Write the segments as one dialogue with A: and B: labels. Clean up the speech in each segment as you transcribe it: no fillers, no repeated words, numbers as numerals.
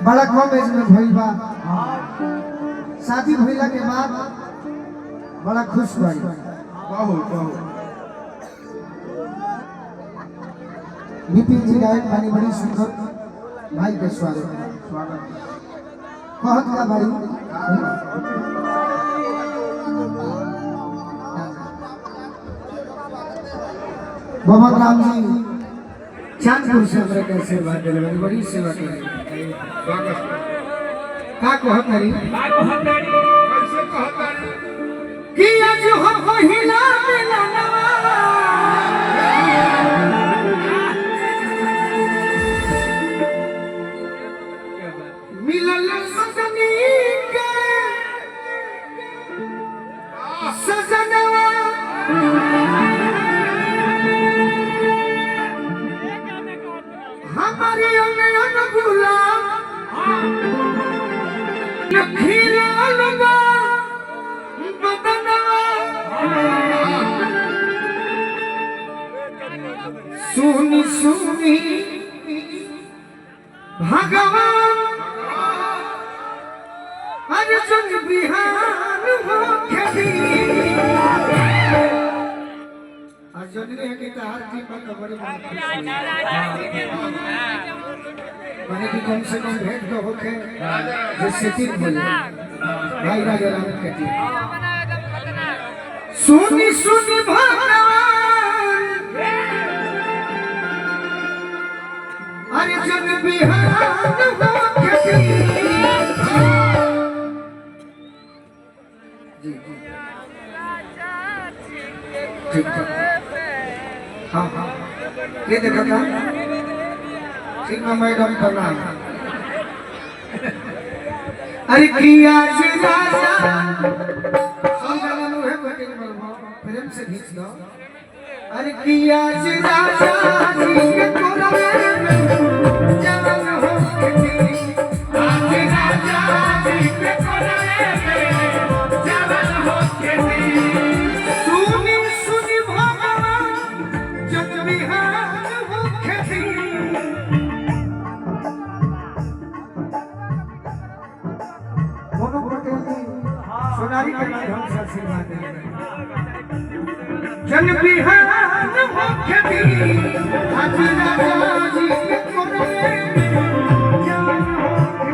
A: बड़ा कम एज में भइल बा। शादी भइला के बाद बड़ा खुश भइल।
B: बहुत
A: विपिन जी गायक बानी, बड़ी सुंदर भाई के स्वागत कहत का बड़ी मोहम्मद राम जी चांदपुर से हमरा के सेवा दिले, बड़ी सेवा करे। का कहत हरी
B: कैसे कहता
A: कि आज हो पहिला मिलनवा मिलन सजनी के सजनवा हमारी अनयन गुलाम नखीला लगा बदनवा सुनी सुनी भगवान अर्जुन बिहान हो खेती अर्जुन ने के तार की बात बड़ी माने कि कम से कम भेंट तो होके जिससे ठीक बोले भाई राजा राम कहती सुनी सुनी भगवान अर्जुन बिहान हो खेती जी ठीक हाँ हाँ ये देखा था ठीक है मैडम प्रणाम। अरे किया जी राजा प्रेम से खींच दो। अरे किया जी राजा जी के कोलवे में जवान हो खेती आज राजा जी के कोलवे में जवान हो खेती सुनी सुनी भगवान जग बिहान हो खेती सोनारी के माध्यम से आशीर्वाद देंगे जन बिहान हो खेती आज राजा जी के कोलवे में जवान हो खेती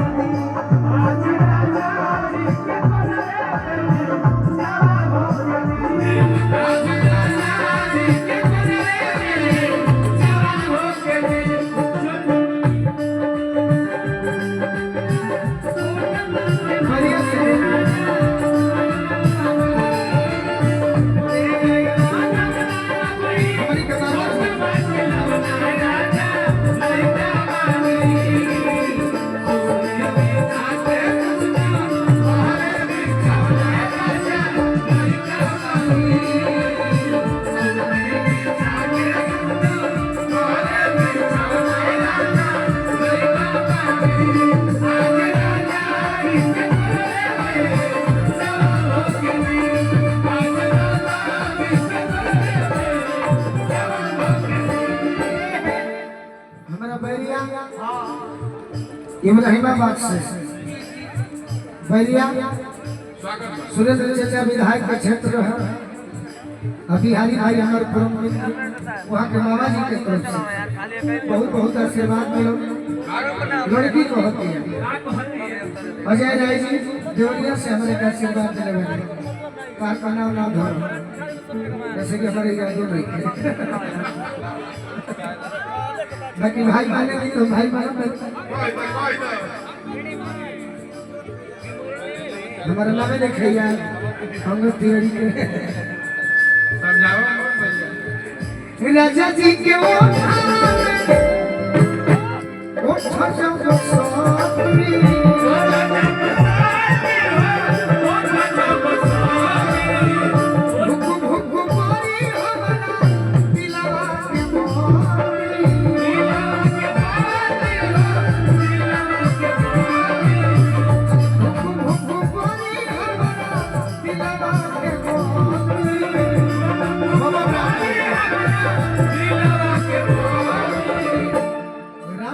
A: आज राजा जी के कोलवे में जवान हो खेती आज राजा जी के कोलवे में जवान हो खेती बढ़िया से इब्राहिमाबाद से बैरिया सुरेंद्र चाचा विधायक के क्षेत्र है। बिहारी भाई हमारे परम मित्र वहाँ के मामा जी के तरफ से बहुत बहुत आशीर्वाद मिलो। लड़की को होती है अजय राय जी देवरिया से हमारे का आशीर्वाद दिले कार का नाम ना धरो जैसे कि हमारे यादों नहीं बाकी भाई माने नहीं तो भाई माने हमारा नाम है देखिए हम तिवारी के राजा जी के वो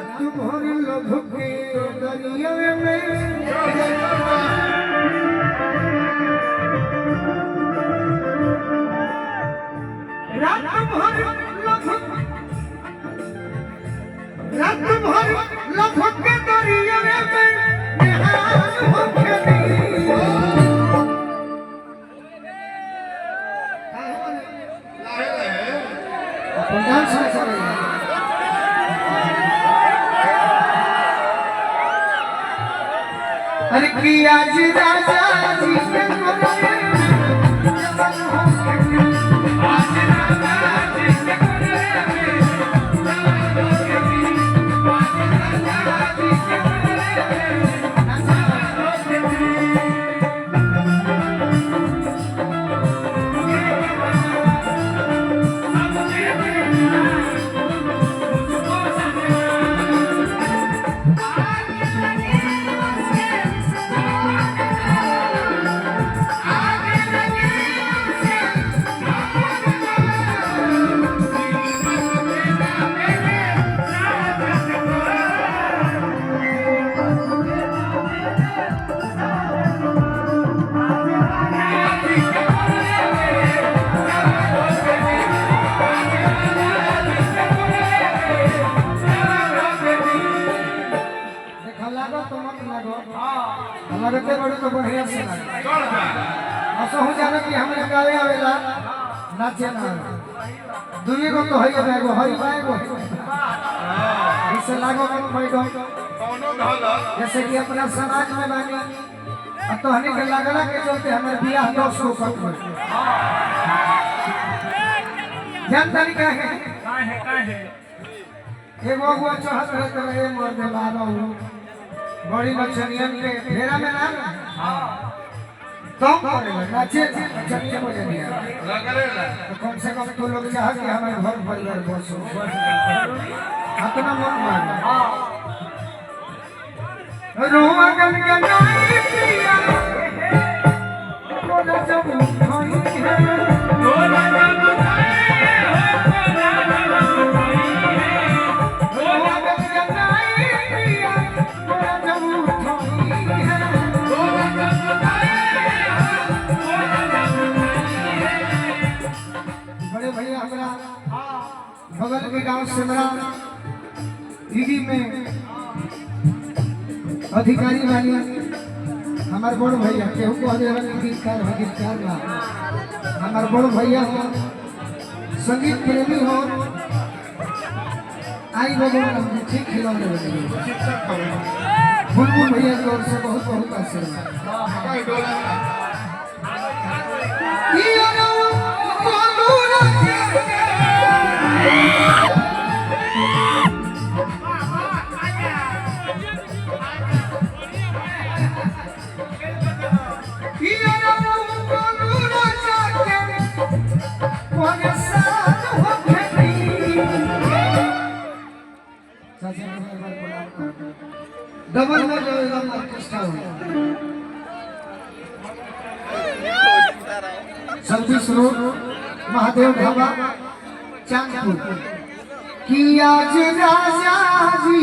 A: रात भर लभ के दरिया में रात भर लभ के दरिया में निहाल होके दी अपन डांस में चले अरे कि आज राजा जी के कोरे जवान होके दी आज राजा जी के कोरे जवान होके दी आज राजा जी के कोरे जवान होके दी लगते बड़े तो बढ़िया से ऐसा हो जाने कि हमें गावे आवेला नाचे ना दुई को तो हई बैगो हई बैगो इससे लागो मन बैठो
B: कौनो धला
A: जैसे कि अपना समाज में बानी अब तो हने के लगला के चलते हमारे बियाह 10 को कट में जानकारी का है एगो अगुआ चाहत रहे तो ये मर दे मारो बड़ी लक्षणियन के फेरा में ना कम करेगा नाचे चक्के बजे नहीं
B: लगरेला
A: तो कम से कम तो लोग चाह कि हमारे घर परिवार बसो अपना मन मानो रोआ गन गनाई पिया कोना जब उठाई है कोना जब उठाई बगल के गांव सिमरा ईडी में अधिकारी वाली हमारे बड़ भैया केहू को गिरकार ना हमारे बड़ भैया हो संगीत प्रेमी हो आई बगल ठीक खिलौने बुलबुल भैया की ओर से बहुत बहुत आशीर्वाद डबल में जो एकदम ऑर्केस्ट्रा हो सर्विस रोड महादेव ढाबा चांदपुर कि आज राजा जी